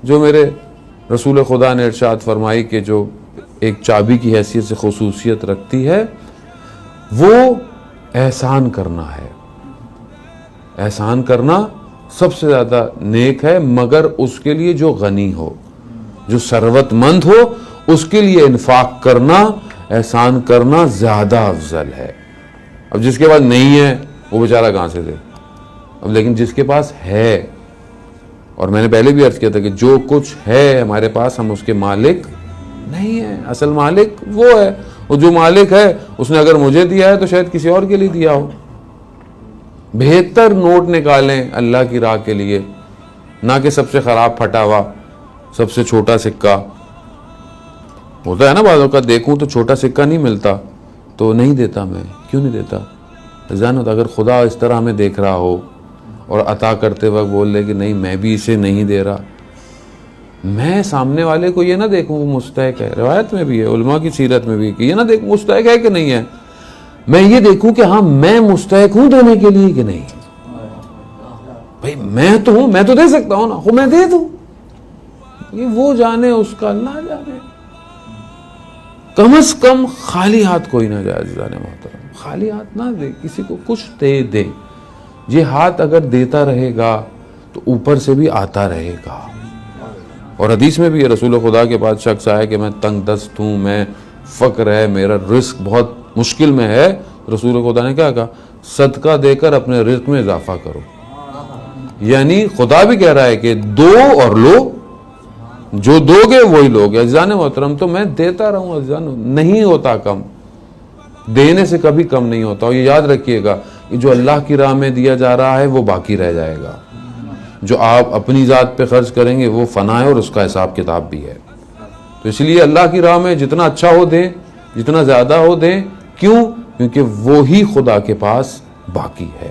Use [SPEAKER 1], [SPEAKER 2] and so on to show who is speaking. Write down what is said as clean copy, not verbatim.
[SPEAKER 1] جو میرے رسول خدا نے ارشاد فرمائی کہ جو ایک چابی کی حیثیت سے خصوصیت رکھتی ہے وہ احسان کرنا ہے. احسان کرنا سب سے زیادہ نیک ہے، مگر اس کے لیے جو غنی ہو، جو ثروت مند ہو، اس کے لیے انفاق کرنا، احسان کرنا زیادہ افضل ہے. اب جس کے پاس نہیں ہے وہ بیچارہ کہاں سے دے؟ اب لیکن جس کے پاس ہے، اور میں نے پہلے بھی عرض کیا تھا کہ جو کچھ ہے ہمارے پاس ہم اس کے مالک نہیں ہیں، اصل مالک وہ ہے، اور جو مالک ہے اس نے اگر مجھے دیا ہے تو شاید کسی اور کے لیے دیا ہو. بہتر نوٹ نکالیں اللہ کی راہ کے لیے، نہ کہ سب سے خراب پھٹا ہوا، سب سے چھوٹا سکہ. ہوتا ہے نا بعض اوقات دیکھوں تو چھوٹا سکہ نہیں ملتا تو نہیں دیتا. میں کیوں نہیں دیتا؟ جانو اگر خدا اس طرح ہمیں دیکھ رہا ہو اور عطا کرتے وقت بول لے کہ نہیں میں بھی اسے نہیں دے رہا، میں سامنے والے کو یہ نہ دیکھوں وہ مستحق ہے. روایت میں بھی ہے، علماء کی سیرت میں بھی، کہ یہ نہ دیکھوں مستحق ہے کہ نہیں ہے، میں یہ دیکھوں کہ ہاں میں مستحق ہوں دینے کے لیے کہ نہیں. بھائی میں تو ہوں، میں تو دے سکتا ہوں نا، میں دے دوں. یہ وہ جانے، اس کا اللہ جانے. کم از کم خالی ہاتھ کوئی نہ جائے. عزیزان محترم، خالی ہاتھ نہ دے، کسی کو کچھ دے دے. یہ ہاتھ اگر دیتا رہے گا تو اوپر سے بھی آتا رہے گا. اور حدیث میں بھی یہ رسول خدا کے پاس شخص آیا کہ میں تنگ دست ہوں، میں فقر ہے، میرا رزق بہت مشکل میں ہے. رسول خدا نے کیا کہا؟ صدقہ دے کر اپنے رزق میں اضافہ کرو. یعنی خدا بھی کہہ رہا ہے کہ دو اور لو، جو دو گے وہی لو گے. عزیزان محترم، تو میں دیتا رہوں. عزیزان نہیں ہوتا کم، دینے سے کبھی کم نہیں ہوتا. اور یہ یاد رکھیے گا کہ جو اللہ کی راہ میں دیا جا رہا ہے وہ باقی رہ جائے گا. جو آپ اپنی ذات پہ خرچ کریں گے وہ فنا ہے اور اس کا حساب کتاب بھی ہے. تو اس لیے اللہ کی راہ میں جتنا اچھا ہو دیں، جتنا زیادہ ہو دیں. کیوں؟ کیونکہ وہی خدا کے پاس باقی ہے.